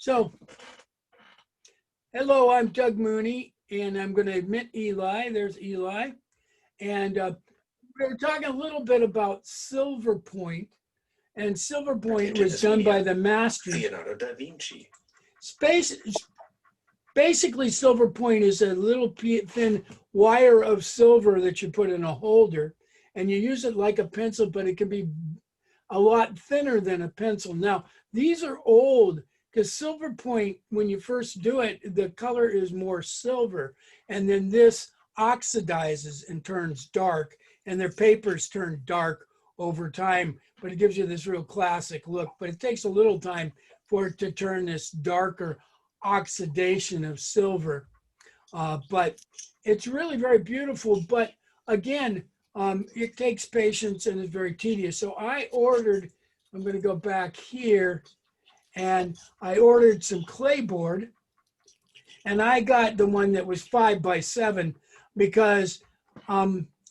So, hello, I'm Doug Mooney, and I'm going to admit Eli. There's Eli. And we're talking a little bit about silver point. And silver point was done by the masters. Leonardo da Vinci. Basically, silver point is a little thin wire of silver that you put in a holder. And you use it like a pencil, but it can be a lot thinner than a pencil. Now, these are old because silver point, when you first do it, the color is more silver. And then this oxidizes and turns dark, and their papers turn dark over time. But it gives you this real classic look. But it takes a little time for it to turn this darker oxidation of silver. But it's really very beautiful. But again, it takes patience and is very tedious. So I ordered, I'm going to go back here, and I ordered some clay board, and I got the one that was 5x7 because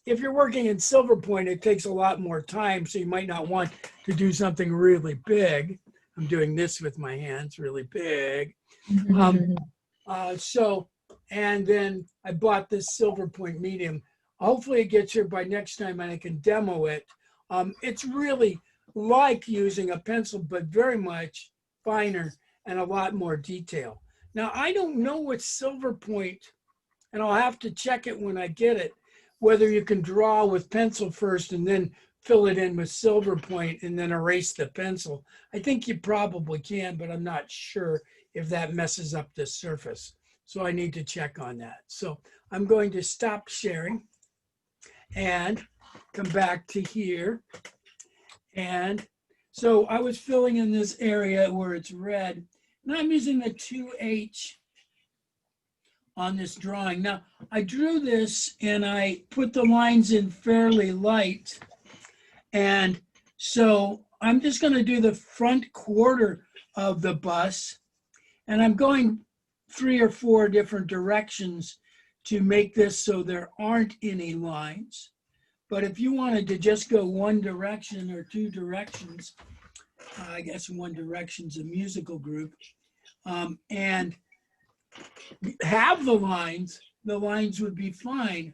if you're working in silver point, it takes a lot more time. So you might not want to do something really big. I'm doing this with my hands, really big. And then I bought this silver point medium. Hopefully it gets here by next time and I can demo it. It's really like using a pencil, but very much finer and a lot more detail. Now, I don't know what silver point, and I'll have to check it when I get it, whether you can draw with pencil first and then fill it in with silver point and then erase the pencil. I think you probably can, but I'm not sure if that messes up the surface. So I need to check on that. So I'm going to stop sharing and come back to here. And so I was filling in this area where it's red, and I'm using the 2H on this drawing. Now, I drew this and I put the lines in fairly light. And so I'm just going to do the front quarter of the bus, and I'm going 3 or 4 different directions to make this so there aren't any lines. But if you wanted to just go one direction or 2 directions, I guess one direction's a musical group, and have the lines would be fine.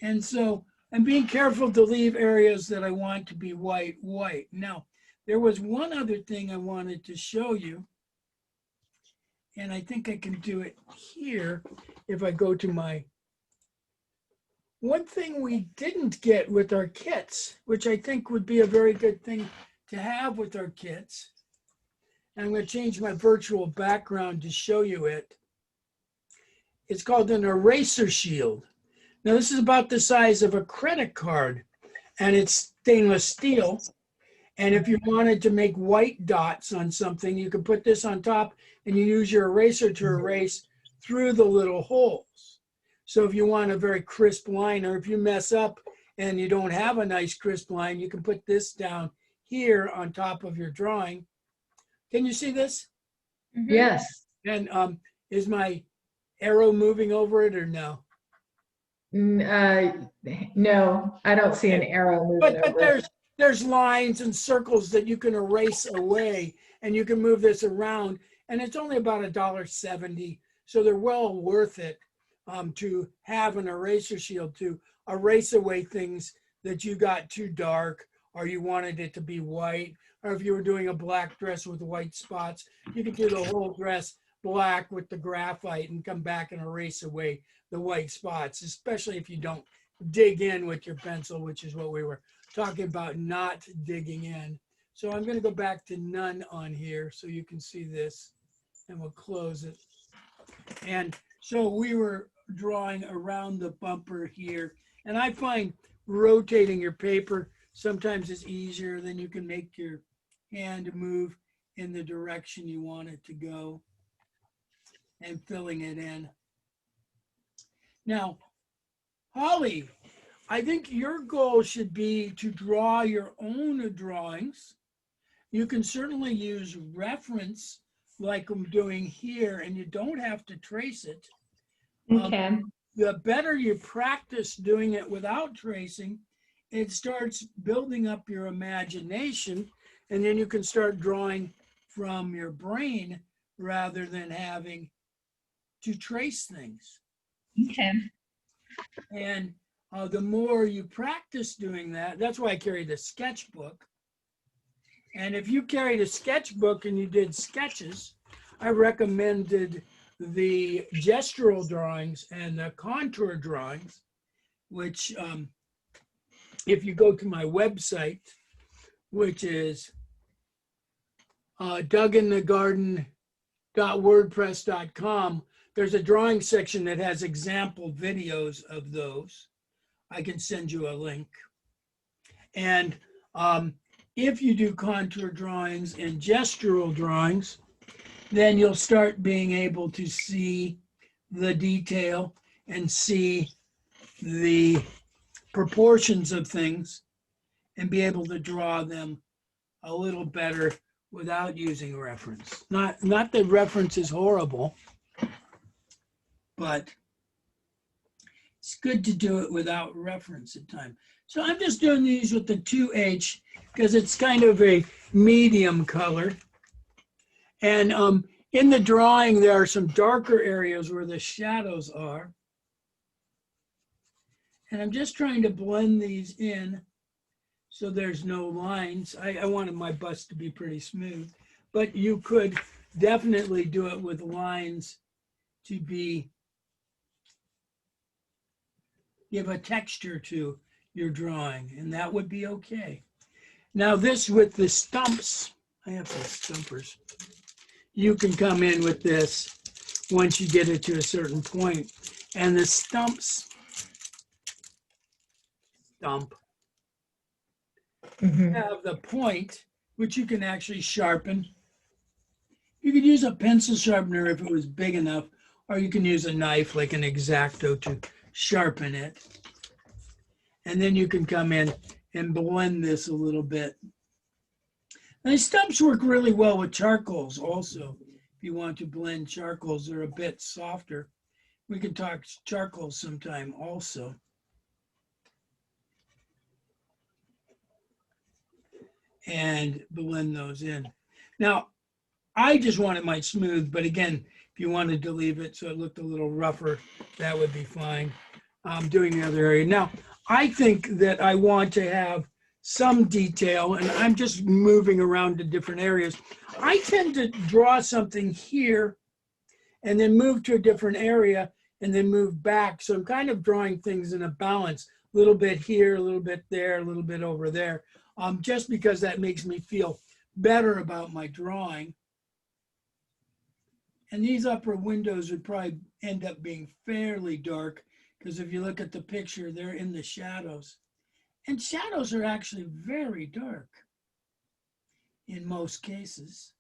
And so I'm being careful to leave areas that I want to be white. Now, there was one other thing I wanted to show you, and I think I can do it here if I go to my, one thing we didn't get with our kits, which I think would be a very good thing to have with our kits. And I'm going to change my virtual background to show you it. It's called an eraser shield. Now, this is about the size of a credit card, and it's stainless steel. And if you wanted to make white dots on something, you could put this on top and you use your eraser to erase through the little holes. So if you want a very crisp line, or if you mess up and you don't have a nice crisp line, you can put this down here on top of your drawing. Can you see this? Yes. And is my arrow moving over it or no? No, I don't see an arrow moving But there's lines and circles that you can erase away, and you can move this around, and it's only about $1.70, so they're well worth it to have an eraser shield to erase away things that you got too dark, or you wanted it to be white, or if you were doing a black dress with white spots, you could do the whole dress black with the graphite and come back and erase away the white spots, especially if you don't dig in with your pencil, which is what we were talking about, not digging in. So I'm going to go back to none on here so you can see this, and we'll close it. And so we were drawing around the bumper here, and I find rotating your paper sometimes is easier, then you can make your hand move in the direction you want it to go and filling it in. Now, Holly, I think your goal should be to draw your own drawings. You can certainly use reference like I'm doing here, and you don't have to trace it. Okay. The better you practice doing it without tracing, it starts building up your imagination, and then you can start drawing from your brain rather than having to trace things. Okay. And the more you practice doing that, that's why I carry the sketchbook. And if you carried a sketchbook and you did sketches, I recommended the gestural drawings and the contour drawings, which if you go to my website, which is duginthegarden.wordpress.com, there's a drawing section that has example videos of those. I can send you a link. And if you do contour drawings and gestural drawings, then you'll start being able to see the detail and see the proportions of things and be able to draw them a little better without using reference. Not that reference is horrible, but it's good to do it without reference at times. So I'm just doing these with the 2H because it's kind of a medium color. And in the drawing, there are some darker areas where the shadows are. And I'm just trying to blend these in so there's no lines. I wanted my bust to be pretty smooth, but you could definitely do it with lines to give a texture to your drawing, and that would be okay. Now this with the stumps, I have some stumpers. You can come in with this once you get it to a certain point. And the stump have the point, which you can actually sharpen. You could use a pencil sharpener if it was big enough, or you can use a knife like an X-Acto to sharpen it. And then you can come in and blend this a little bit. And the stumps work really well with charcoals also. If you want to blend charcoals, they're a bit softer. We can talk charcoal sometime also. And blend those in. Now, I just wanted mine smooth, but again, if you wanted to leave it so it looked a little rougher, that would be fine. I'm doing the other area. Now, I think that I want to have some detail, and I'm just moving around to different areas. I tend to draw something here and then move to a different area and then move back. So I'm kind of drawing things in a balance, a little bit here, a little bit there, a little bit over there, just because that makes me feel better about my drawing. And these upper windows would probably end up being fairly dark because if you look at the picture, they're in the shadows. And shadows are actually very dark in most cases.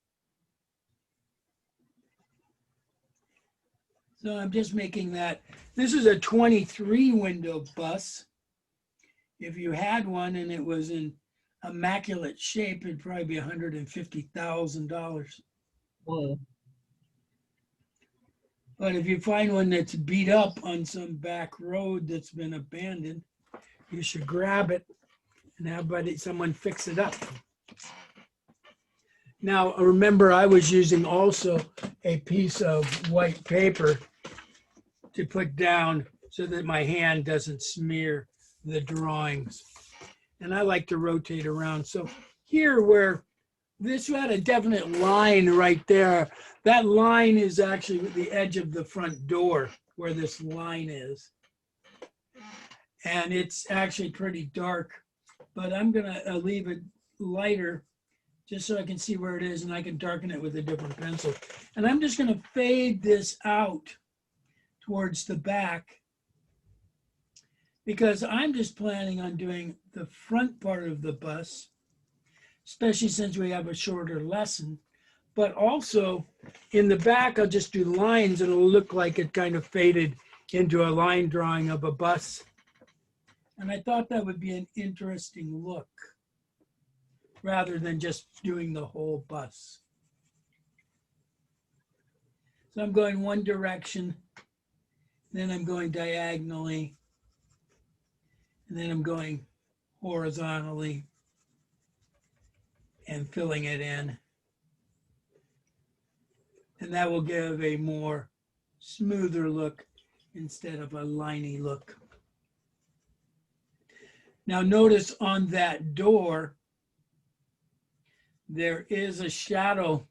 So I'm just making that. This is a 23 window bus. If you had one and it was in immaculate shape, it'd probably be $150,000. Whoa. But if you find one that's beat up on some back road that's been abandoned, you should grab it and have someone fix it up. Now, remember, I was using also a piece of white paper to put down so that my hand doesn't smear the drawings. And I like to rotate around. So here where this had a definite line right there, that line is actually the edge of the front door where this line is. And it's actually pretty dark, but I'm gonna leave it lighter just so I can see where it is and I can darken it with a different pencil. And I'm just gonna fade this out towards the back because I'm just planning on doing the front part of the bus, especially since we have a shorter lesson. But also in the back, I'll just do lines and it'll look like it kind of faded into a line drawing of a bus. And I thought that would be an interesting look rather than just doing the whole bus. So I'm going one direction, then I'm going diagonally, and then I'm going horizontally and filling it in. And And that will give a more smoother look instead of a liney look. Now notice on that door, there is a shadow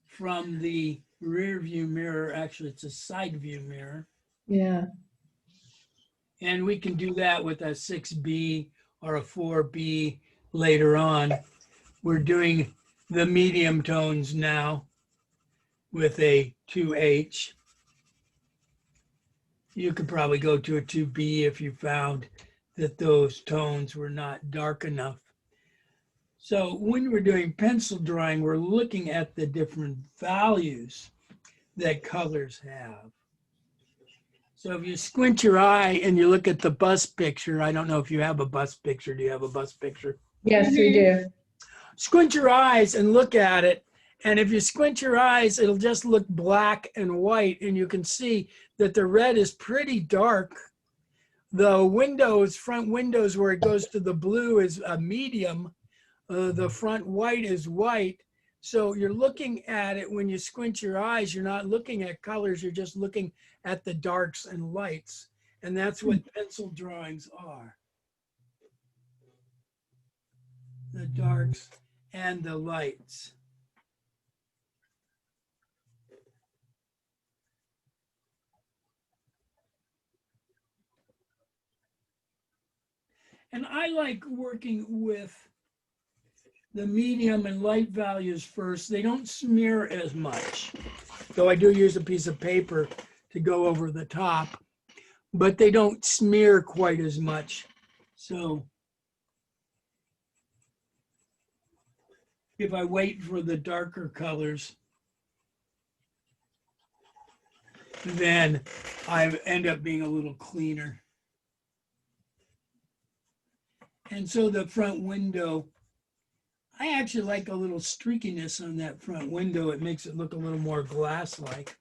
from the rear view mirror. Actually, it's a side view mirror. Yeah. And we can do that with a 6B or a 4B later on. We're doing the medium tones now with a 2H. You could probably go to a 2B if you found that those tones were not dark enough. So when we're doing pencil drawing, we're looking at the different values that colors have. So if you squint your eye and you look at the bus picture, I don't know if you have a bus picture. Do you have a bus picture? Yes, we do. Squint your eyes and look at it. And if you squint your eyes, it'll just look black and white. And you can see that the red is pretty dark. The windows, front windows where it goes to the blue is a medium. The front white is white. So you're looking at it when you squint your eyes, you're not looking at colors, you're just looking at the darks and lights. And that's what pencil drawings are. The darks and the lights. And I like working with the medium and light values first. They don't smear as much, though I do use a piece of paper to go over the top, but they don't smear quite as much. So if I wait for the darker colors, then I end up being a little cleaner. And so the front window, I actually like a little streakiness on that front window. It makes it look a little more glass-like.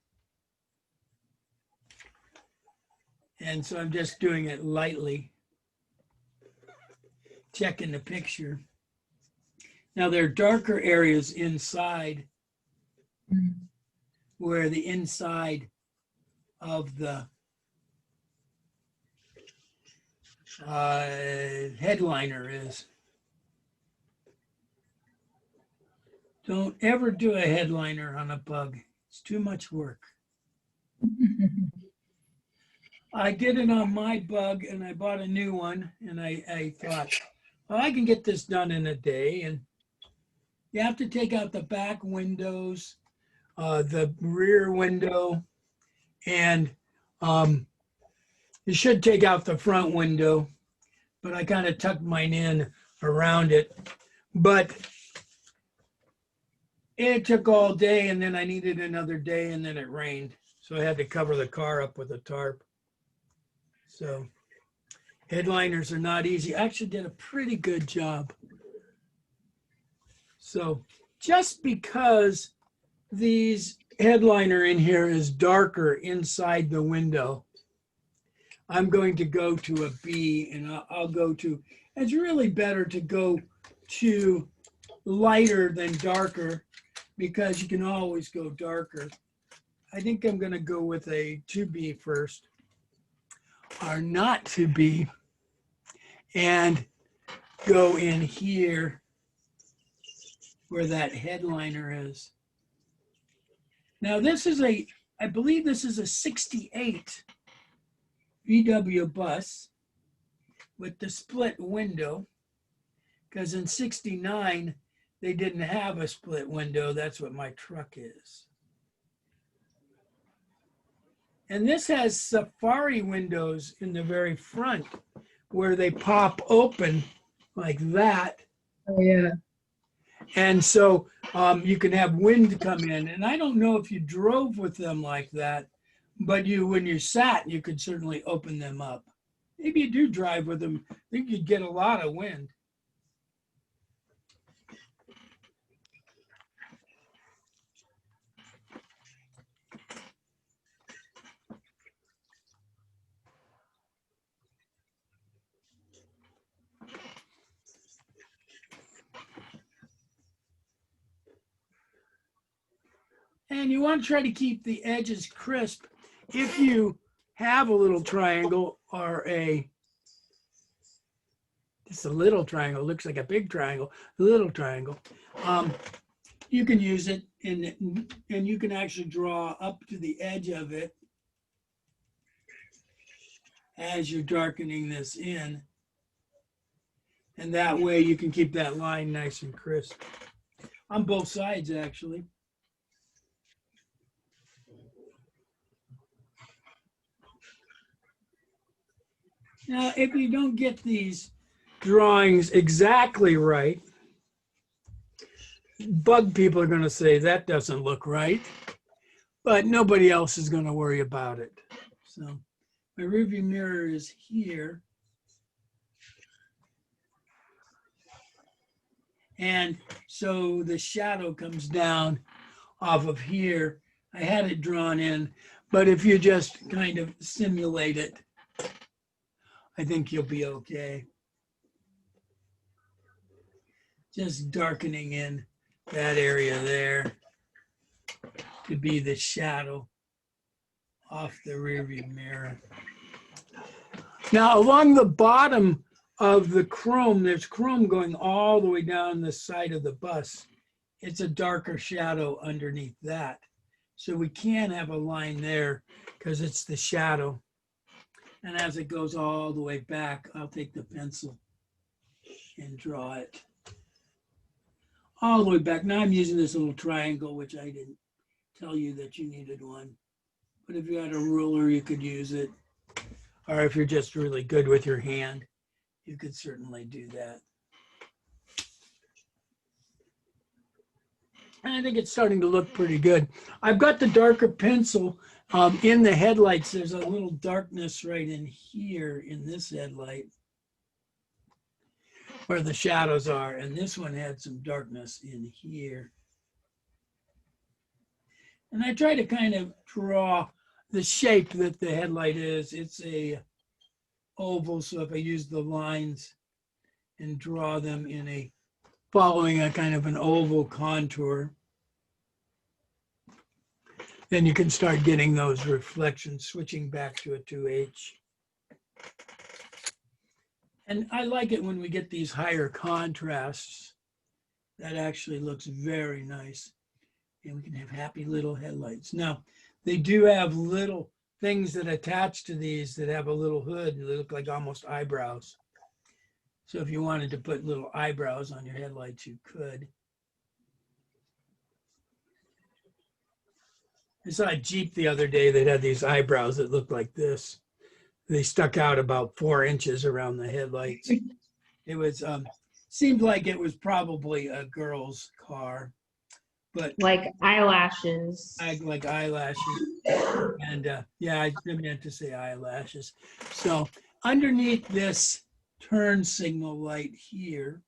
And so I'm just doing it lightly, checking the picture. Now there are darker areas inside where the inside of the headliner is. Don't ever do a headliner on a bug. It's too much work. I did it on my bug and I bought a new one and I thought, well, I can get this done in a day. And you have to take out the back windows, the rear window, and you should take out the front window, but I kind of tucked mine in around it. But it took all day and then I needed another day and then it rained. So I had to cover the car up with a tarp. So headliners are not easy. I actually did a pretty good job. So just because these headliner in here is darker inside the window, I'm going to go to a B and I'll go to, it's really better to go to lighter than darker because you can always go darker. I think I'm going to go with a 2B first, or not 2B, and go in here where that headliner is. Now this is a, I believe this is a 68 VW bus with the split window, because in 69, they didn't have a split window. That's what my truck is. And this has safari windows in the very front where they pop open like that. Oh, yeah. And so you can have wind come in. And I don't know if you drove with them like that, but when you sat, you could certainly open them up. Maybe you do drive with them. I think you'd get a lot of wind. And you want to try to keep the edges crisp. If you have a little triangle or just a little triangle, looks like a big triangle, a little triangle, you can use it and you can actually draw up to the edge of it as you're darkening this in. And that way you can keep that line nice and crisp on both sides, actually. Now, if you don't get these drawings exactly right, bug people are going to say that doesn't look right, but nobody else is going to worry about it. So my rearview mirror is here. And so the shadow comes down off of here. I had it drawn in, but if you just kind of simulate it, I think you'll be okay. Just darkening in that area there to be the shadow off the rearview mirror. Now along the bottom of the chrome, there's chrome going all the way down the side of the bus. It's a darker shadow underneath that. So we can have a line there because it's the shadow. And as it goes all the way back, I'll take the pencil and draw it all the way back. Now I'm using this little triangle, which I didn't tell you that you needed one. But if you had a ruler, you could use it. Or if you're just really good with your hand, you could certainly do that. And I think it's starting to look pretty good. I've got the darker pencil in the headlights. There's a little darkness right in here in this headlight where the shadows are. And this one had some darkness in here. And I try to kind of draw the shape that the headlight is. It's a oval, so if I use the lines and draw them in a following a kind of an oval contour, then you can start getting those reflections, switching back to a 2H. And I like it when we get these higher contrasts. That actually looks very nice. And we can have happy little headlights. Now, they do have little things that attach to these that have a little hood. They look like almost eyebrows. So if you wanted to put little eyebrows on your headlights, you could. I saw a Jeep the other day that had these eyebrows that looked like this. They stuck out about 4 inches around the headlights. It was seemed like it was probably a girl's car, but Like eyelashes. like eyelashes. And yeah, I meant to say eyelashes. So underneath this turn signal light here,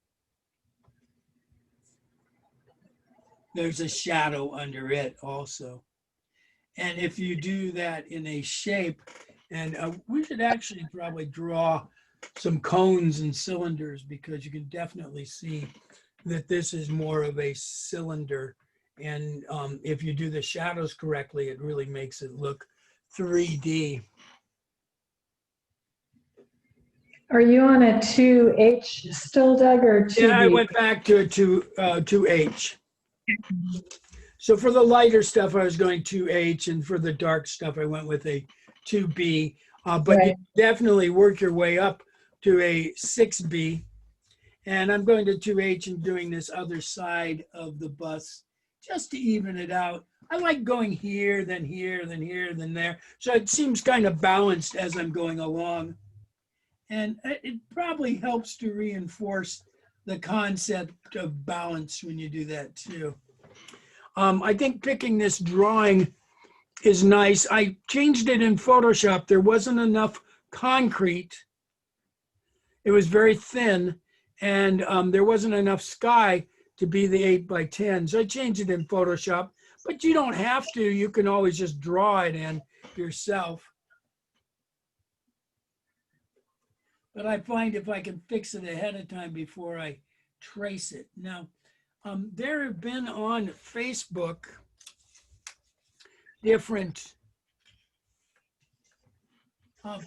there's a shadow under it also. And if you do that in a shape, and we should actually probably draw some cones and cylinders because you can definitely see that this is more of a cylinder. And if you do the shadows correctly, it really makes it look 3D. Are you on a 2H still, Doug, or 2B? Yeah, I went back to a 2H. So for the lighter stuff, I was going 2H, and for the dark stuff, I went with a 2B. But Right. you definitely work your way up to a 6B. And I'm going to 2H and doing this other side of the bus just to even it out. I like going here, then here, then here, then there. So it seems kind of balanced as I'm going along. And it probably helps to reinforce the concept of balance when you do that too. I think picking this drawing is nice. I changed it in Photoshop. There wasn't enough concrete. It was very thin, and there wasn't enough sky to be the 8x10. So I changed it in Photoshop, but you don't have to. You can always just draw it in yourself. But I find if I can fix it ahead of time before I trace it. Now, there have been on Facebook different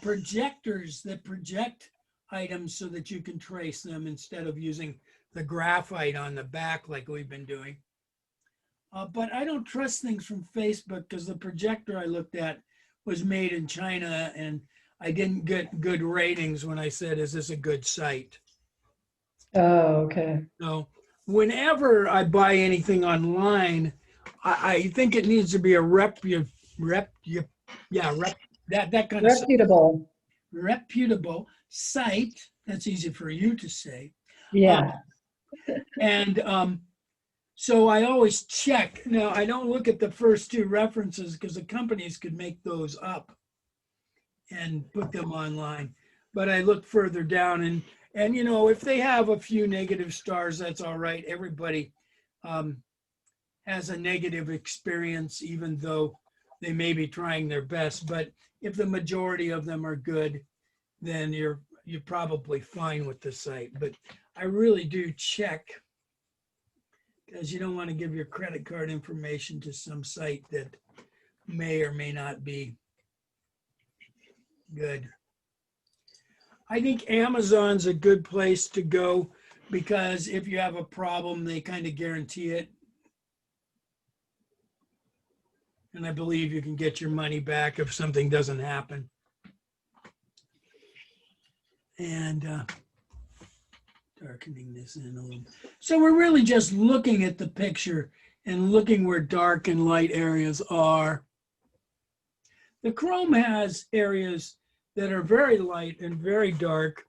projectors that project items so that you can trace them instead of using the graphite on the back like we've been doing. But I don't trust things from Facebook because the projector I looked at was made in China and I didn't get good ratings when I said, is this a good site? Oh, okay. So whenever I buy anything online, I think it needs to be a that kind of site. Reputable site. That's easy for you to say. Yeah. And so I always check. Now, I don't look at the first two references because the companies could make those up and put them online. But I look further down and you know, if they have a few negative stars, that's all right. Everybody has a negative experience, even though they may be trying their best. But if the majority of them are good, then you're probably fine with the site. But I really do check because you don't want to give your credit card information to some site that may or may not be good. I think Amazon's a good place to go because if you have a problem, they kind of guarantee it. And I believe you can get your money back if something doesn't happen. And darkening this in a little. So we're really just looking at the picture and looking where dark and light areas are. The chrome has areas that are very light and very dark,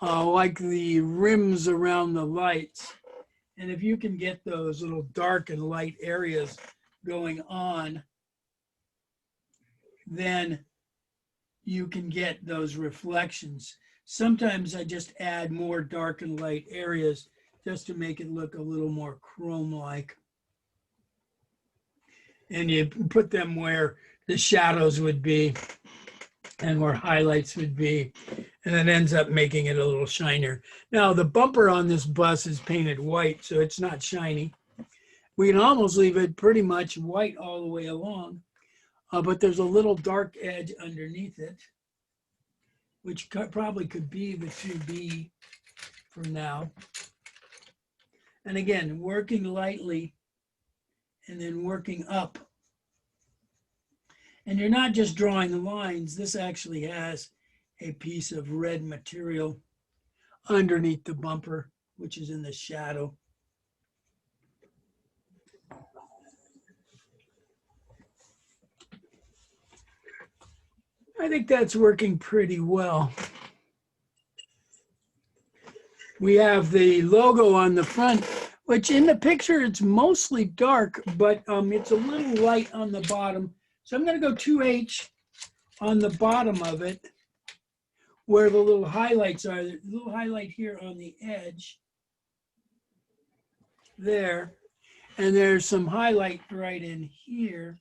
like the rims around the lights. And if you can get those little dark and light areas going on, then you can get those reflections. Sometimes I just add more dark and light areas just to make it look a little more chrome-like. And you put them where the shadows would be and where highlights would be, and it ends up making it a little shinier. Now, the bumper on this bus is painted white, so it's not shiny. We can almost leave it pretty much white all the way along, but there's a little dark edge underneath it, which probably could be the 2B for now. And again, working lightly and then working up. And you're not just drawing the lines. This actually has a piece of red material underneath the bumper, which is in the shadow. I think that's working pretty well. We have the logo on the front, which in the picture, it's mostly dark, but it's a little light on the bottom. So I'm going to go 2H on the bottom of it, where the little highlights are. The little highlight here on the edge, there. And there's some highlight right in here.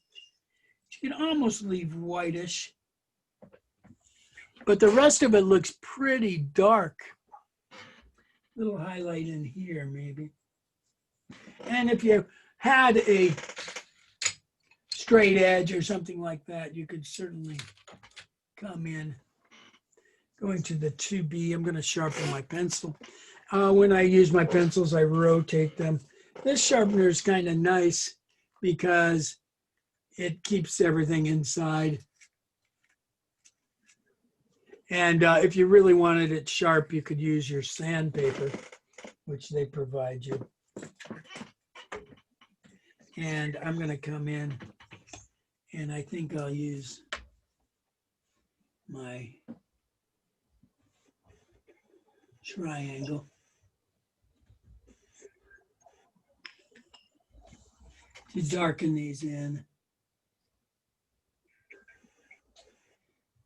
You can almost leave whitish. But the rest of it looks pretty dark. Little highlight in here, maybe. And if you had a straight edge or something like that, you could certainly come in. Going to the 2B, I'm going to sharpen my pencil. When I use my pencils, I rotate them. This sharpener is kind of nice because it keeps everything inside. And if you really wanted it sharp, you could use your sandpaper, which they provide you. And I'm going to come in, and I think I'll use my triangle to darken these in.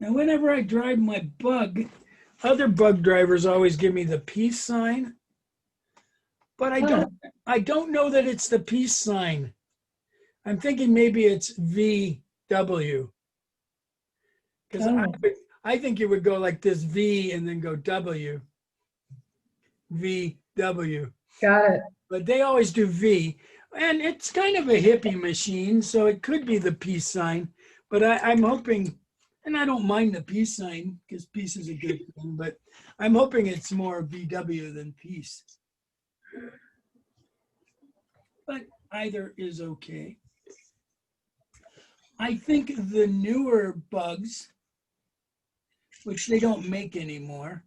Now, whenever I drive my bug, other bug drivers always give me the peace sign, but I don't know that it's the peace sign. I'm thinking maybe it's VW, because I think you would go like this V and then go W, VW. Got it. But they always do V. And it's kind of a hippie machine, so it could be the peace sign. But I'm hoping, and I don't mind the peace sign because peace is a good thing, but I'm hoping it's more VW than peace. But either is okay. I think the newer bugs, which they don't make anymore,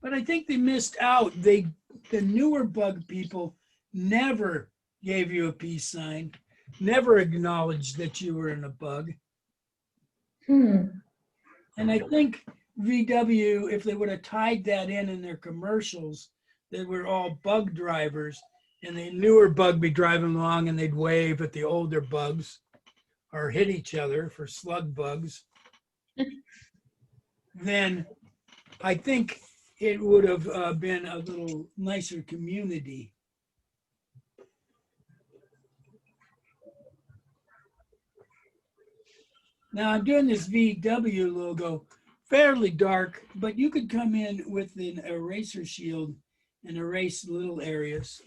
but I think they missed out. The newer bug people never gave you a peace sign, never acknowledged that you were in a bug. Hmm. And I think VW, if they would have tied that in their commercials, they were all bug drivers, and the newer bug be driving along and they'd wave at the older bugs or hit each other for slug bugs, then I think it would have been a little nicer community. Now I'm doing this VW logo fairly dark, but you could come in with an eraser shield and erase little areas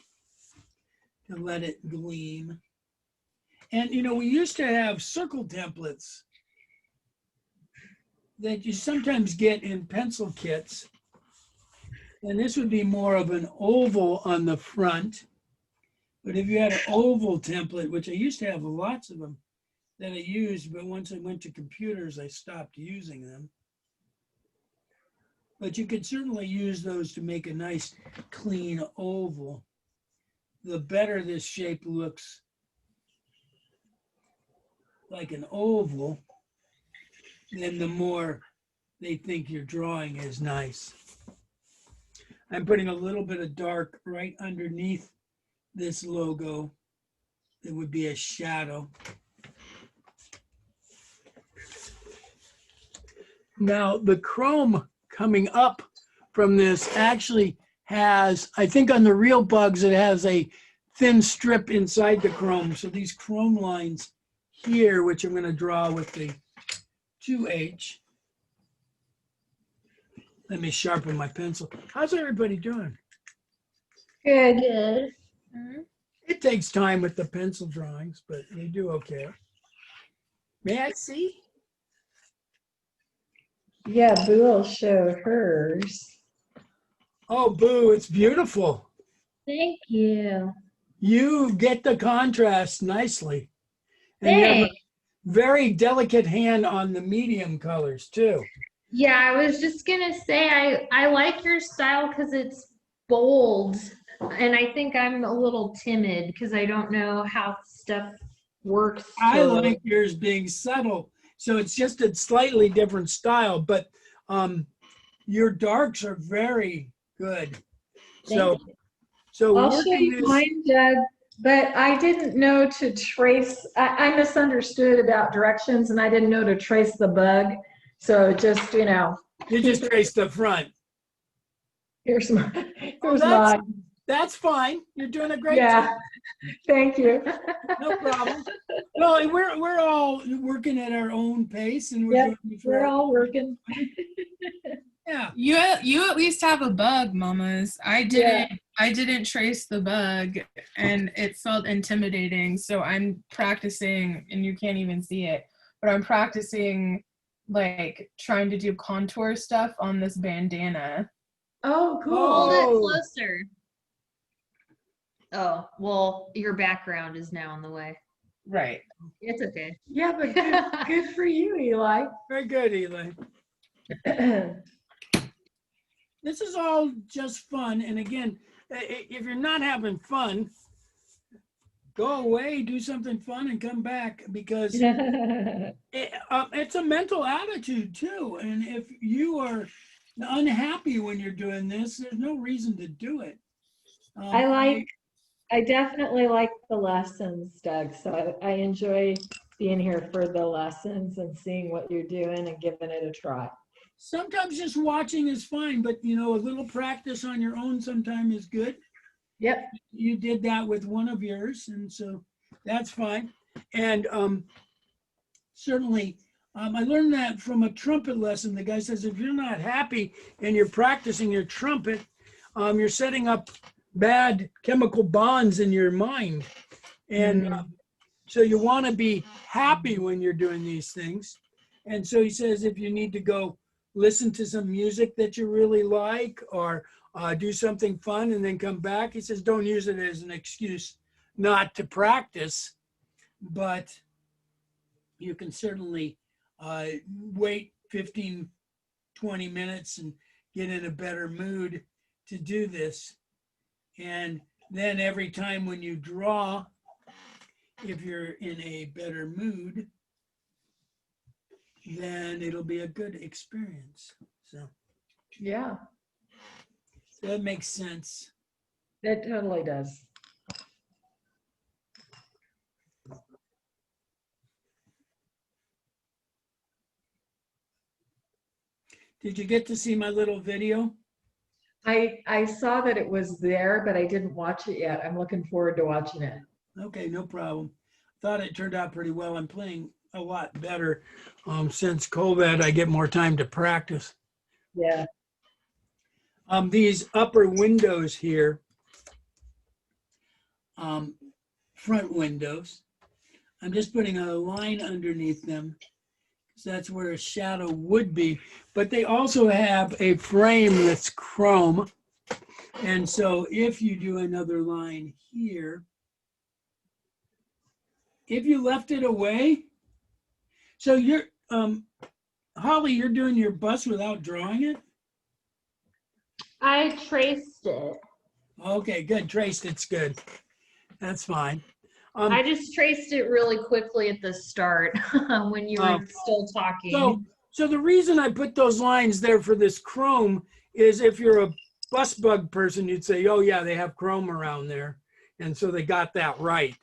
to let it gleam. And you know, we used to have circle templates that you sometimes get in pencil kits. And this would be more of an oval on the front. But if you had an oval template, which I used to have lots of them that I used, but once I went to computers, I stopped using them. But you could certainly use those to make a nice clean oval. The better this shape looks like an oval, then the more they think your drawing is nice. I'm putting a little bit of dark right underneath this logo. It would be a shadow. Now the chrome coming up from this actually has, I think on the real bugs, it has a thin strip inside the chrome. So these chrome lines here, which I'm going to draw with the 2H. Let me sharpen my pencil. How's everybody doing? Good. Good. It takes time with the pencil drawings, but they do okay. May I see? Yeah, Boo showed hers. Oh, Boo, it's beautiful. Thank you. You get the contrast nicely. And you have a Thanks. very delicate hand on the medium colors too. Yeah, I was just gonna say I like your style because it's bold, and I think I'm a little timid because I don't know how stuff works. I like yours being subtle. So it's just a slightly different style, but your darks are very good. So, Thank you. so I'll show working you this, mine, Doug, but I didn't know to trace, I misunderstood about directions and I didn't know to trace the bug. So just, you know, you just trace the front. here's my, Oh, here's mine. that's fine. You're doing a great Yeah, job. thank you. No problem. Well, we're all working at our own pace, and we're Yep, doing it for we're our, all working. yeah. You at least have a bug, mamas. I didn't trace the bug and it felt intimidating. So I'm practicing, and you can't even see it, but I'm practicing like trying to do contour stuff on this bandana. Oh, cool. Hold it Oh. closer. Oh, well, your background is now in the way. Right. It's okay. Yeah, but good for you, Eli. Very good, Eli. This is all just fun. And again, if you're not having fun, go away, do something fun, and come back because it's a mental attitude too. And if you are unhappy when you're doing this, there's no reason to do it. I definitely like the lessons, Doug. So I enjoy being here for the lessons and seeing what you're doing and giving it a try. Sometimes just watching is fine, but you know, a little practice on your own sometimes is good. Yep. You did that with one of yours, and so that's fine. And certainly, I learned that from a trumpet lesson. The guy says if you're not happy and you're practicing your trumpet, you're setting up bad chemical bonds in your mind. And so you want to be happy when you're doing these things. And so he says, if you need to go listen to some music that you really like, or do something fun and then come back, he says, don't use it as an excuse not to practice, but you can certainly wait 15, 20 minutes and get in a better mood to do this. And then every time when you draw, if you're in a better mood, then it'll be a good experience. So Yeah, that makes sense. it totally does. Did you get to see my little video? I saw that it was there, but I didn't watch it yet. I'm looking forward to watching it. Okay, no problem. Thought it turned out pretty well. I'm playing a lot better since COVID. I get more time to practice. Yeah. These upper windows here, front windows, I'm just putting a line underneath them because that's where a shadow would be. But they also have a frame that's chrome. And so if you do another line here, if you left it away, so you're, Holly, you're doing your bus without drawing it? I traced it. Okay, good. Traced it's good. That's fine. I just traced it really quickly at the start when you were still talking. So the reason I put those lines there for this chrome is if you're a bus bug person, you'd say, oh yeah, they have chrome around there. And so they got that right.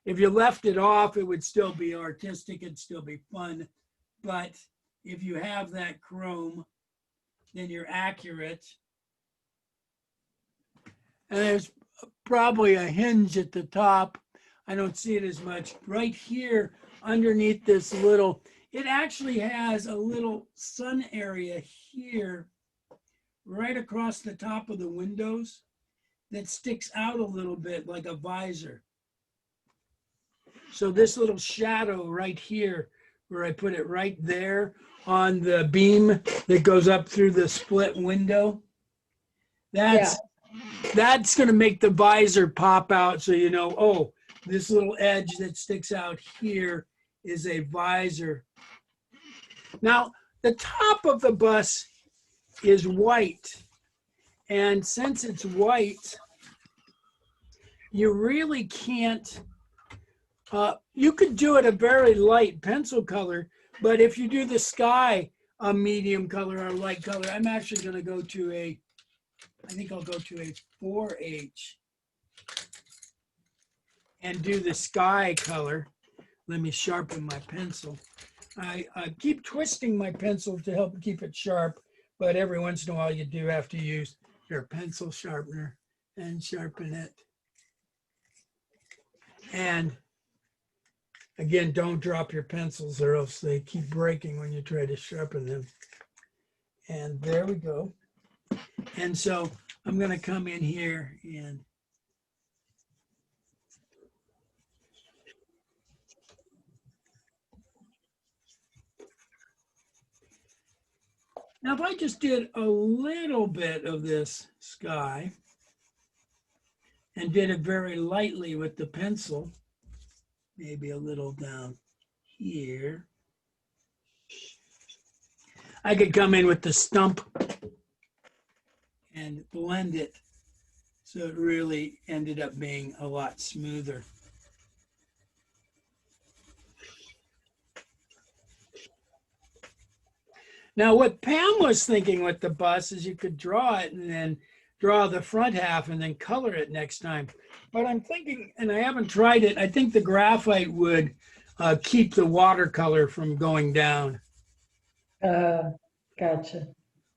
If you left it off, it would still be artistic, it'd still be fun. But if you have that chrome, then you're accurate. And there's probably a hinge at the top. I don't see it as much. Right here, underneath this little, it actually has a little sun area here, right across the top of the windows, that sticks out a little bit like a visor. So this little shadow right here, where I put it right there on the beam that goes up through the split window, that's going to make the visor pop out, so you know, oh, this little edge that sticks out here is a visor. Now, the top of the bus is white, and since it's white, you really can't, you could do it a very light pencil color, but if you do the sky a medium color or light color, I'm actually going to go to a, I think I'll go to a 4H and do the sky color. Let me sharpen my pencil. I keep twisting my pencil to help keep it sharp, but every once in a while you do have to use your pencil sharpener and sharpen it. And again, don't drop your pencils or else they keep breaking when you try to sharpen them. And there we go. And so I'm going to come in here and now if I just did a little bit of this sky and did it very lightly with the pencil, maybe a little down here, I could come in with the stump and blend it so it really ended up being a lot smoother. Now, what Pam was thinking with the bus is you could draw it and then draw the front half and then color it next time. But I'm thinking, and I haven't tried it, I think the graphite would keep the watercolor from going down. Gotcha.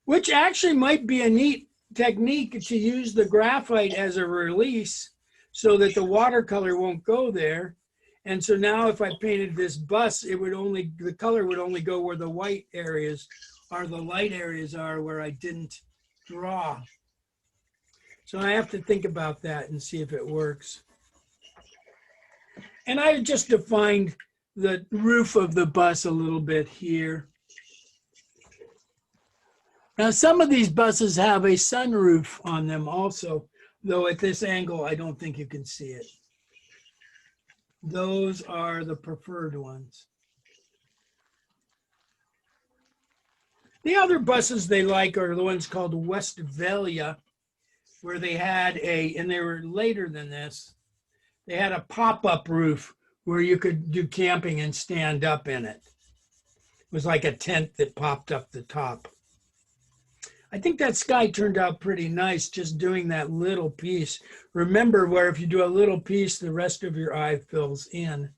Which actually might be a neat technique to use the graphite as a release so that the watercolor won't go there. And so now if I painted this bus, it would only, the color would only go where the white areas or the light areas are where I didn't draw. So I have to think about that and see if it works. And I just defined the roof of the bus a little bit here. Now, some of these buses have a sunroof on them also, though at this angle, I don't think you can see it. Those are the preferred ones. The other buses they like are the ones called Westphalia, where they had and they were later than this, they had a pop-up roof where you could do camping and stand up in it. It was like a tent that popped up the top. I think that sky turned out pretty nice just doing that little piece. Remember where if you do a little piece, the rest of your eye fills in.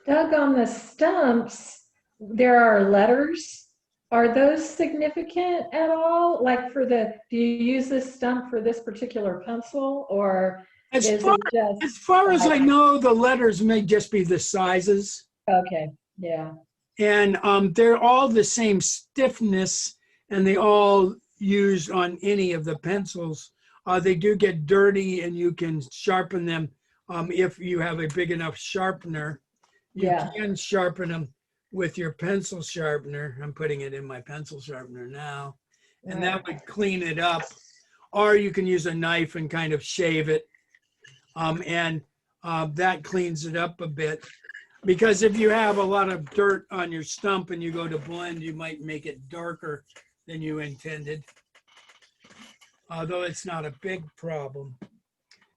Doug, on the stumps, there are letters. Are those significant at all? Like do you use this stump for this particular pencil, or As is far, it just? as far as I know, the letters may just be the sizes. Okay, yeah. And they're all the same stiffness, and they all use on any of the pencils. They do get dirty, and you can sharpen them if you have a big enough sharpener. You Yeah. can sharpen them with your pencil sharpener. I'm putting it in my pencil sharpener now, and that would clean it up. Or you can use a knife and kind of shave it, and that cleans it up a bit. Because if you have a lot of dirt on your stump and you go to blend, you might make it darker than you intended, although it's not a big problem.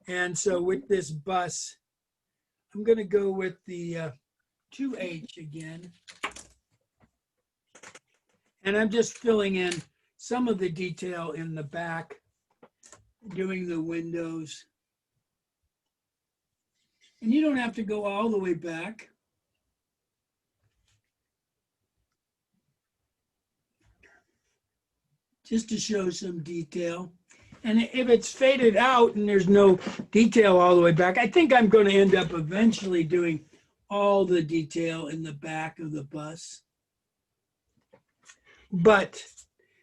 And so with this bus, I'm going to go with the 2H again. And I'm just filling in some of the detail in the back, doing the windows. And you don't have to go all the way back. Just to show some detail. And if it's faded out and there's no detail all the way back, I think I'm going to end up eventually doing all the detail in the back of the bus. But,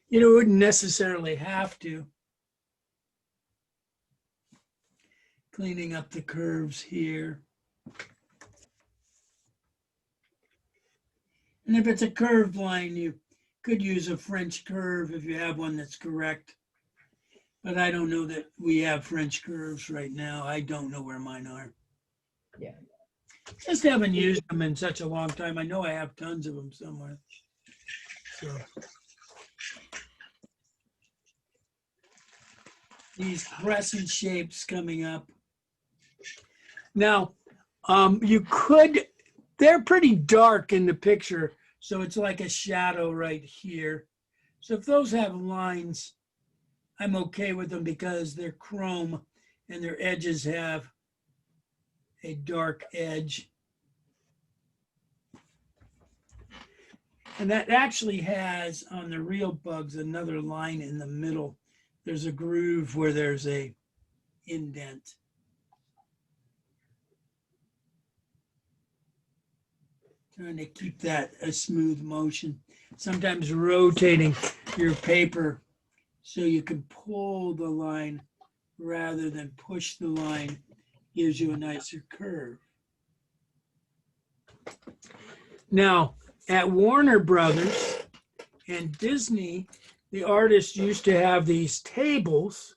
you know, it wouldn't necessarily have to. Cleaning up the curves here. And if it's a curved line, you could use a French curve if you have one that's correct. But I don't know that we have French curves right now. I don't know where mine are. Yeah. Just haven't used them in such a long time. I know I have tons of them somewhere. So these crescent shapes coming up. Now, they're pretty dark in the picture, so it's like a shadow right here. So if those have lines, I'm okay with them because they're chrome and their edges have a dark edge. And that actually has, on the real bugs, another line in the middle. There's a groove where there's a indent. Trying to keep that a smooth motion. Sometimes rotating your paper so you can pull the line rather than push the line gives you a nicer curve. Now, at Warner Brothers and Disney, the artists used to have these tables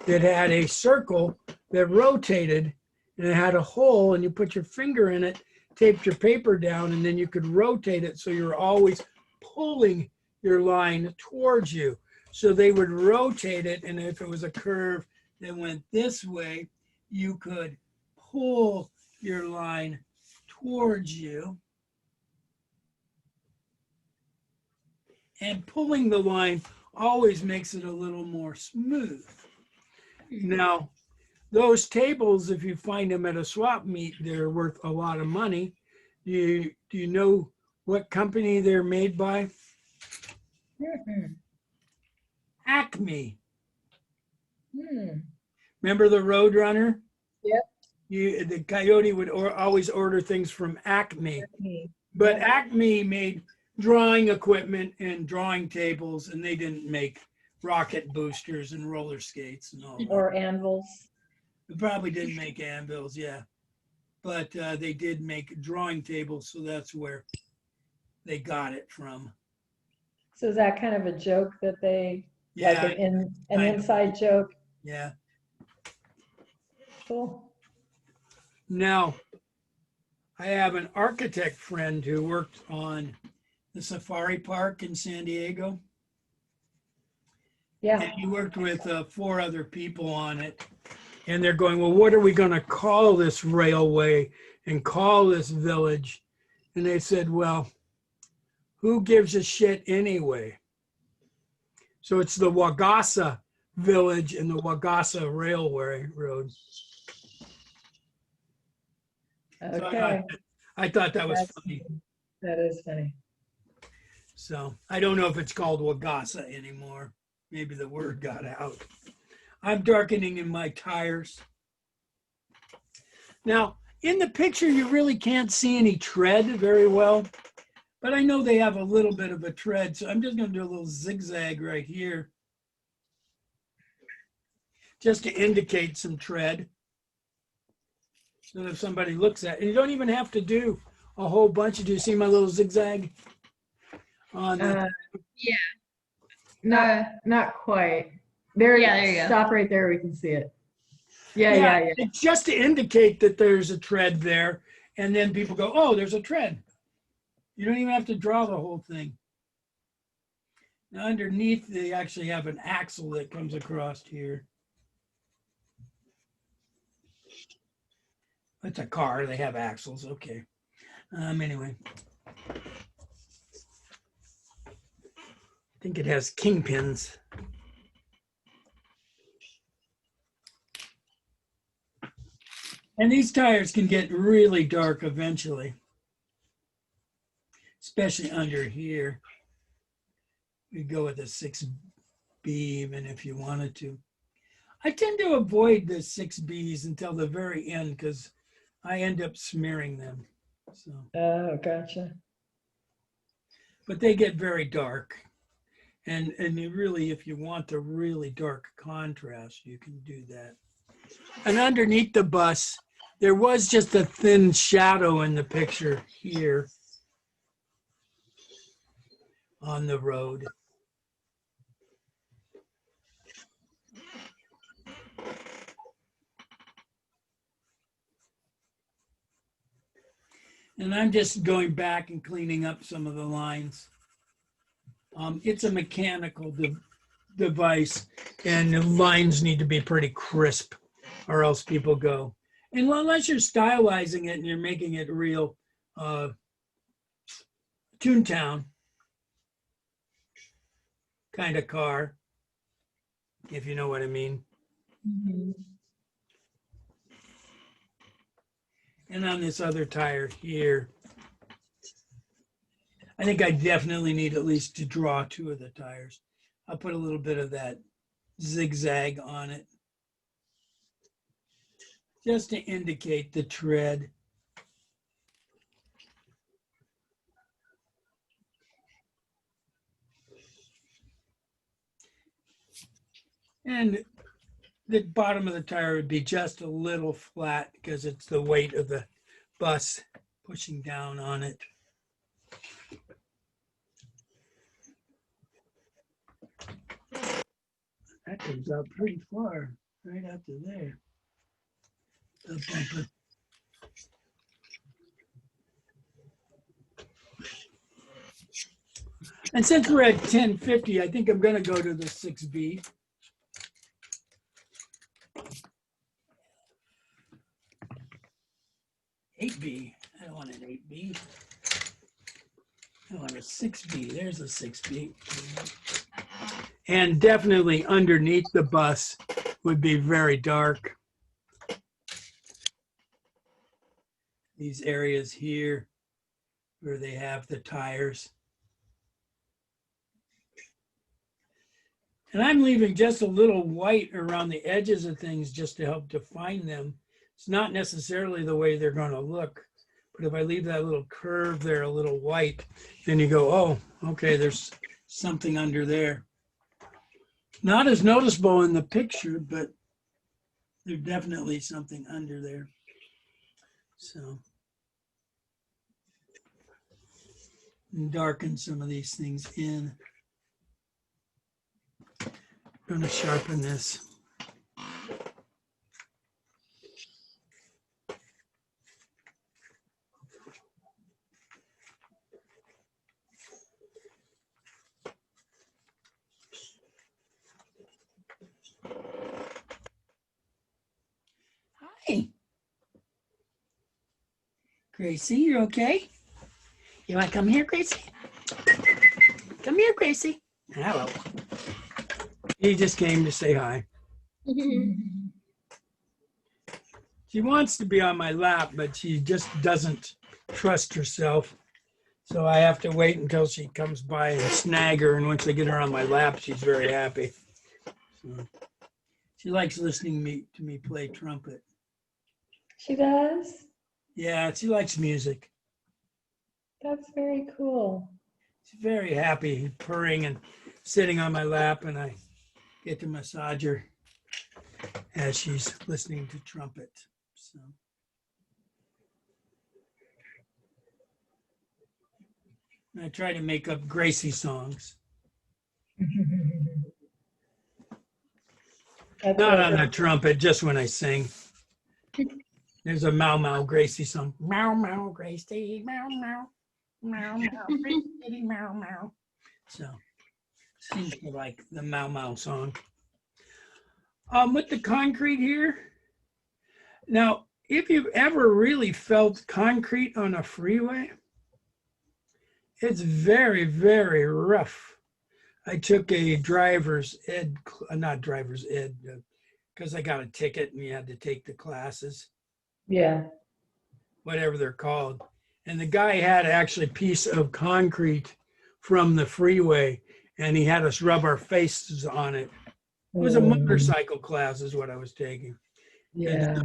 that had a circle that rotated and it had a hole, and you put your finger in it, taped your paper down, and then you could rotate it so you're always pulling your line towards you. So they would rotate it, and if it was a curve that went this way, you could pull your line towards you. And pulling the line always makes it a little more smooth. Now, those tables, if you find them at a swap meet, they're worth a lot of money. Do you know what company they're made by? Acme. Remember the Roadrunner? Yep. The Coyote would always order things from Acme. But Acme made drawing equipment and drawing tables, and they didn't make rocket boosters and roller skates and all that. Or anvils. They probably didn't make anvils, yeah. But they did make drawing tables, so that's where they got it from. So is that kind of a joke that they, like Yeah, an kind of. inside joke? yeah. Cool. Now, I have an architect friend who worked on the safari park in San Diego. Yeah. And he worked with 4 other people on it. And they're going, well, what are we going to call this railway and call this village? And they said, well, who gives a shit anyway? So it's the Wagasa Village and the Wagasa Railway Road. So Okay. I thought that was That's- funny. That is funny. So I don't know if it's called Wagasa anymore. Maybe the word got out. I'm darkening in my tires. Now, in the picture, you really can't see any tread very well, but I know they have a little bit of a tread, so I'm just going to do a little zigzag right here just to indicate some tread. So if somebody looks at it, and you don't even have to do a whole bunch. Do you see my little zigzag? On the, Not quite. There, Yeah, there you go. Stop right there. We can see it. Yeah. It's just to indicate that there's a tread there, and then people go, oh, there's a tread. You don't even have to draw the whole thing. Now underneath, they actually have an axle that comes across here. It's a car, they have axles, okay. Anyway. I think it has kingpins. And these tires can get really dark eventually, especially under here. We go with a 6B even if you wanted to. I tend to avoid the 6Bs until the very end because I end up smearing them. So, Oh, gotcha. but they get very dark. And you really, if you want the really dark contrast, you can do that. And underneath the bus, there was just a thin shadow in the picture here on the road. And I'm just going back and cleaning up some of the lines. It's a mechanical device, and the lines need to be pretty crisp, or else people go. And unless you're stylizing it and you're making it real Toontown kind of car, if you know what I mean. And on this other tire here, I think I definitely need at least to draw 2 of the tires. I'll put a little bit of that zigzag on it, just to indicate the tread. And the bottom of the tire would be just a little flat because it's the weight of the bus pushing down on it. That comes out pretty far, right out to there. The bumper. And since we're at 1050, I think I'm going to go to the 6B. I don't want an 8B. I want a 6B. There's a 6B. And definitely underneath the bus would be very dark. These areas here where they have the tires. And I'm leaving just a little white around the edges of things just to help define them. It's not necessarily the way they're going to look, But if I leave that little curve there, a little white, then you go, oh, okay, there's something under there. Not as noticeable in the picture, but there's definitely something under there. So darken some of these things in. I'm going to sharpen this. Hi. Gracie, you okay? You want to come here, Gracie? Come here, Gracie. Hello. He just came to say hi. She wants to be on my lap, but she just doesn't trust herself. So I have to wait until she comes by and snag her. And once I get her on my lap, she's very happy. So she likes listening to me play trumpet. She does? Yeah, she likes music. That's very cool. She's very happy, purring and sitting on my lap, and I get to massage her as she's listening to trumpet. So I try to make up Gracie songs. That's Not what- on the trumpet, just when I sing. There's a Mau Mau Gracie song. Mau Mau Gracie, Mau Mau, Mau Mau Gracie, Mau Mau. So seems to like the Mau Mau song. With the concrete here, now, if you've ever really felt concrete on a freeway, it's very, very rough. I took a driver's ed, not driver's ed, because I got a ticket and you had to take the classes, Yeah. whatever they're called. And the guy had actually a piece of concrete from the freeway, and he had us rub our faces on it. It was a motorcycle class is what I was taking. Yeah.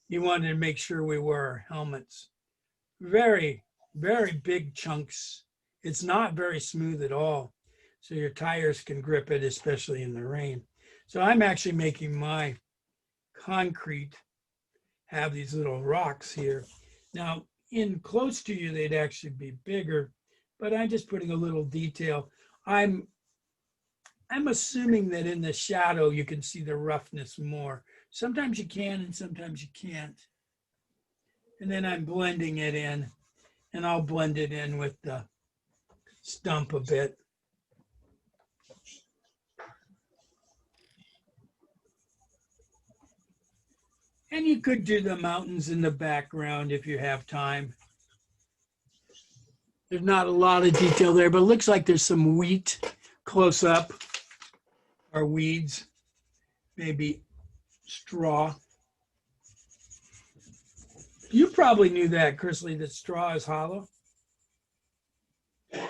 He wanted to make sure we wore our helmets. Very, very big chunks. It's not very smooth at all. So your tires can grip it, especially in the rain. So I'm actually making my concrete have these little rocks here. Now, in close to you, they'd actually be bigger, but I'm just putting a little detail. I'm assuming that in the shadow, you can see the roughness more. Sometimes you can and sometimes you can't. And then I'm blending it in, and I'll blend it in with the stump a bit. And you could do the mountains in the background if you have time. There's not a lot of detail there, but it looks like there's some wheat close up, or weeds, maybe straw. You probably knew that, Chrisley, that straw is hollow. Do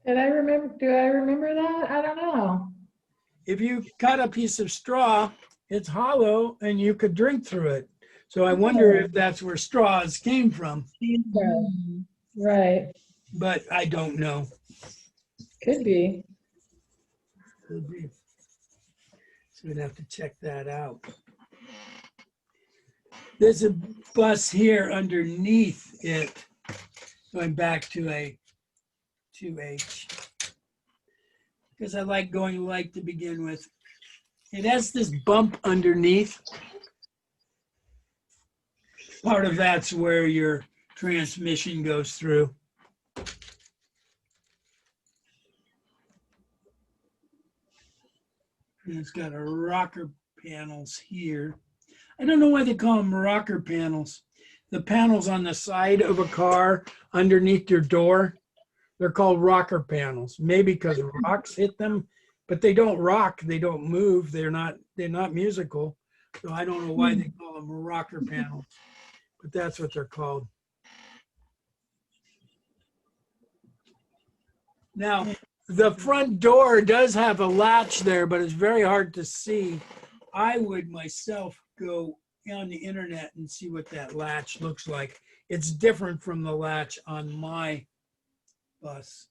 I remember that? I don't know. If you cut a piece of straw, it's hollow and you could drink through it. So I wonder if that's where straws came from, Right. but I don't know. Could be. Could be. So we'd have to check that out. There's a bus here underneath it, going back to a 2H, because I like going light to begin with. It has this bump underneath. Part of that's where your transmission goes through. And it's got a rocker panels here. I don't know why they call them rocker panels. The panels on the side of a car underneath your door, they're called rocker panels. Maybe because rocks hit them, but they don't rock, they don't move, they're not musical. So I don't know why they call them rocker panels, but that's what they're called. Now, the front door does have a latch there, but it's very hard to see. I would myself go on the internet and see what that latch looks like. It's different from the latch on my bus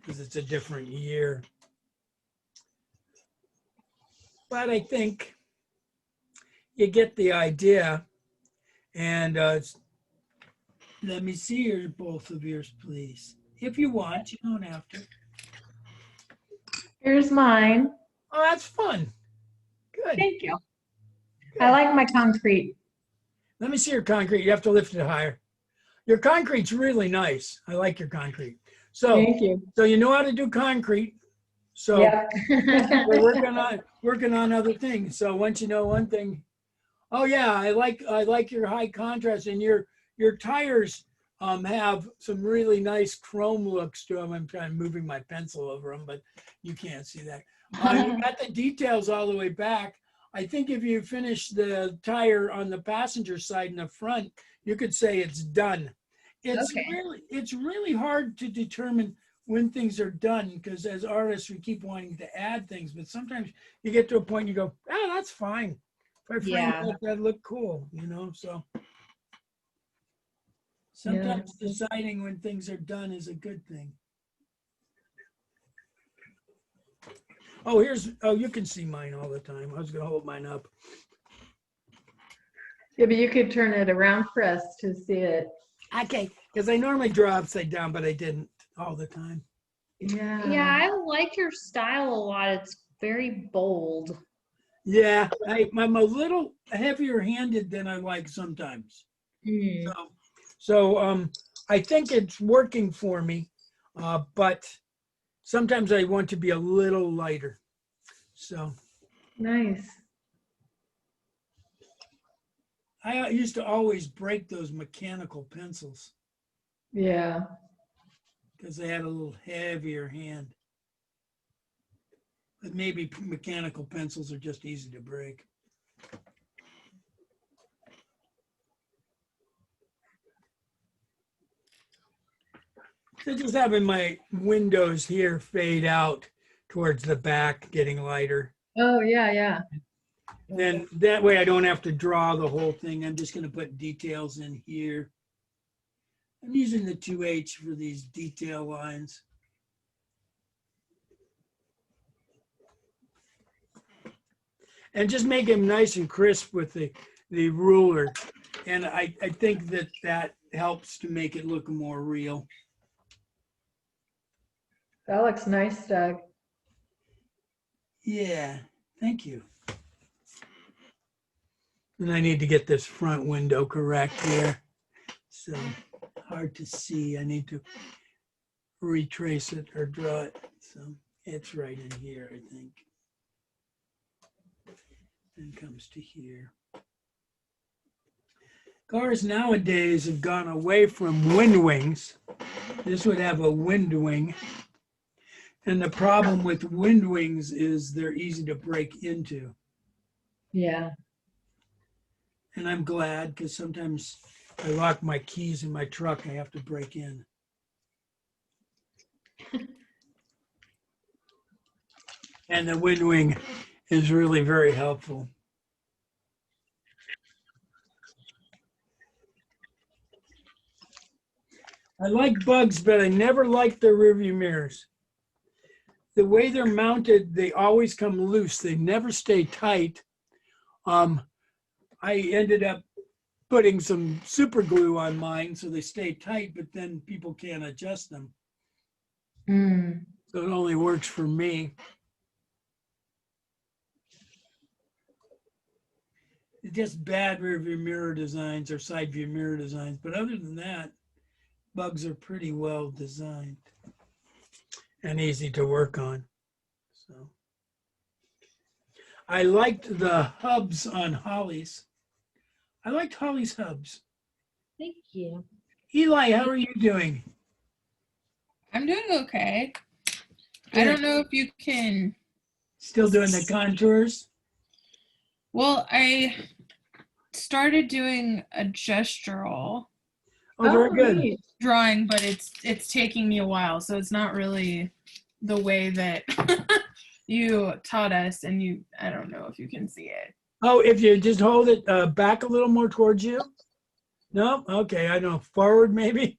because it's a different year. But I think you get the idea. And let me see your both of yours, please. If you want, you don't have to. Here's mine. Oh, that's fun. Good. Thank you. I like my concrete. Let me see your concrete. You have to lift it higher. Your concrete's really nice. I like your concrete. So, Thank you. so you know how to do concrete. So Yep. we're working on other things. So once you know one thing, oh yeah, I like your high contrast, and your tires have some really nice chrome looks to them. I'm trying moving my pencil over them, but you can't see that. You got the details all the way back. I think if you finish the tire on the passenger side in the front, you could say it's done. Okay. It's really hard to determine when things are done, because as artists we keep wanting to add things, but sometimes you get to a point you go, oh, that's fine. If I frame Yeah. that look cool, so sometimes Yeah. deciding when things are done is a good thing. Oh, you can see mine all the time. I was gonna hold mine up. Yeah, but you could turn it around for us to see it. Okay, because I normally draw upside down, but I didn't all the time. Yeah. Yeah, I like your style a lot. It's very bold. Yeah, I'm a little heavier handed than I like sometimes. Mm. So I think it's working for me, but sometimes I want to be a little lighter. So Nice. I used to always break those mechanical pencils Yeah. because they had a little heavier hand. But maybe mechanical pencils are just easy to break. So just having my windows here fade out towards the back, getting lighter. Oh, yeah, yeah. Then that way I don't have to draw the whole thing. I'm just going to put details in here. I'm using the 2H for these detail lines. And just make them nice and crisp with the ruler. And I think that helps to make it look more real. That looks nice, Doug. Yeah, thank you. And I need to get this front window correct here. So hard to see. I need to retrace it or draw it. So it's right in here, I think. And comes to here. Cars nowadays have gone away from wind wings. This would have a wind wing. And the problem with wind wings is they're easy to break into. Yeah. And I'm glad, because sometimes I lock my keys in my truck, I have to break in. And the wind wing is really very helpful. I like bugs, but I never liked their rearview mirrors. The way they're mounted, they always come loose. They never stay tight. I ended up putting some super glue on mine so they stay tight, but then people can't adjust them. Mm. So it only works for me. It's just bad rear view mirror designs or side view mirror designs. But other than that, bugs are pretty well designed and easy to work on. So I liked the hubs on Holly's. I liked Holly's hubs. Thank you. Eli, how are you doing? I'm doing okay. I don't know if you can. Still doing the contours? Well, I started doing a gestural Oh, very good. neat. drawing, but it's taking me a while, so it's not really the way that you taught us, and I don't know if you can see it. Oh, if you just hold it back a little more towards you? No? Okay, I know. Forward maybe?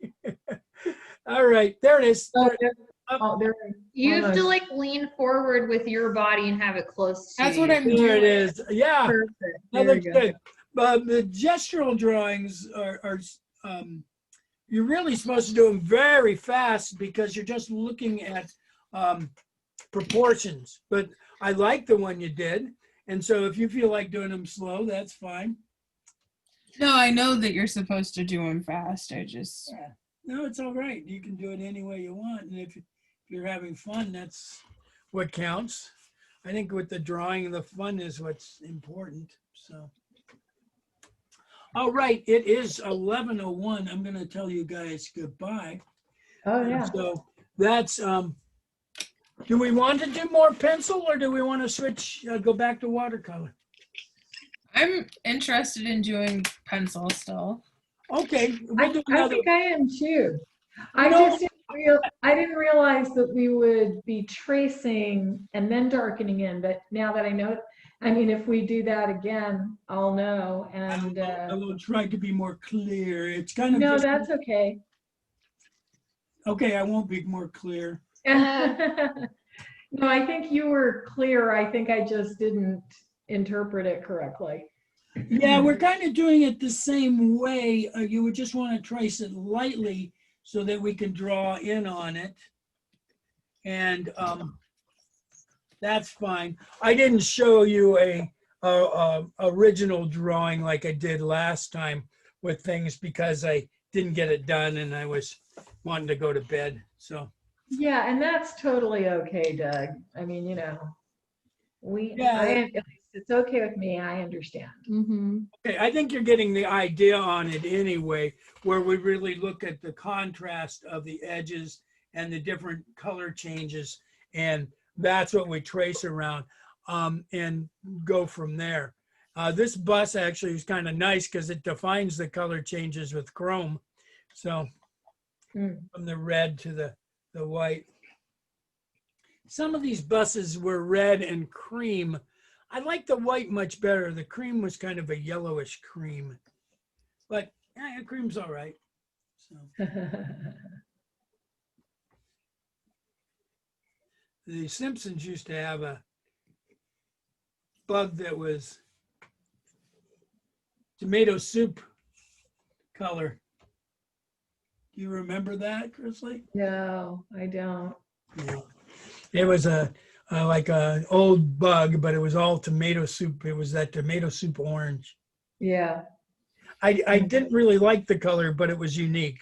All right, there it is. Oh, There- there. You have to Almost. like lean forward with your body and have it close to That's what you. I'm There it doing. is. Yeah, Perfect. that There looks you go. good. The gestural drawings are you're really supposed to do them very fast because you're just looking at proportions. But I like the one you did. And so if you feel like doing them slow, that's fine. No, I know that you're supposed to do them fast. I just, No, it's all right. You can do it any way you want. And if you're having fun, that's what counts. I think with the drawing, the fun is what's important. So, all right, it is 11:01. I'm going to tell you guys goodbye. Oh, And yeah. so that's, do we want to do more pencil or do we want to switch, go back to watercolor? I'm interested in doing pencil still. Okay, we'll do I another. think I am too. I No. just I didn't realize that we would be tracing and then darkening in, but now that I know, I mean, if we do that again, I'll know. And I will try to be more clear. It's kind of no, just, that's okay. okay, I won't be more clear. No, I think you were clear. I think I just didn't interpret it correctly. Yeah, we're kind of doing it the same way. You would just want to trace it lightly so that we can draw in on it. And that's fine. I didn't show you a original drawing like I did last time with things because I didn't get it done and I was wanting to go to bed. So Yeah, and that's totally okay, Doug. I mean, you know, Yeah. at least it's okay with me. I understand. Mm-hmm. okay, I think you're getting the idea on it anyway, where we really look at the contrast of the edges and the different color changes. And that's what we trace around and go from there. This bus actually is kind of nice because it defines the color changes with chrome. So from the red to the white. Some of these buses were red and cream. I like the white much better. The cream was kind of a yellowish cream, but yeah, cream's all right. So the Simpsons used to have a bug that was tomato soup color. Do you remember that, Chrisley? No, I don't. Yeah. It was like an old bug, but it was all tomato soup. It was that tomato soup orange. Yeah, I didn't really like the color, but it was unique.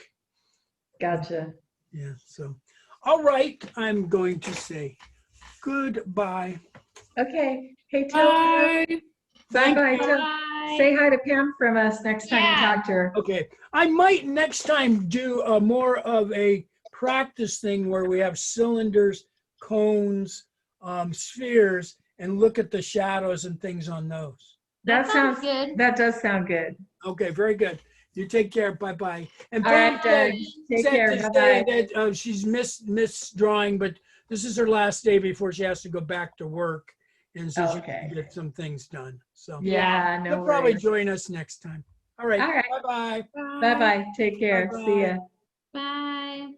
gotcha. Yeah. So, all right. I'm going to say goodbye. Okay. Hey, tell Pam. Bye. Thank Bye. you. Say hi to Pam from us next time you Yeah. talk to her. Okay. I might next time do more of a practice thing where we have cylinders, cones, spheres, and look at the shadows and things on those. That sounds good. That does sound good. Okay, very good. You take care. Bye-bye. And All right, Pam Doug. Take said care. to Bye-bye. say that she's missed drawing, but this is her last day before she has to go back to work. And so she Okay. can get some things done. So Yeah, no she'll probably worries. join us next time. All right. All right. Bye-bye. Bye-bye. Take care. See ya. Bye.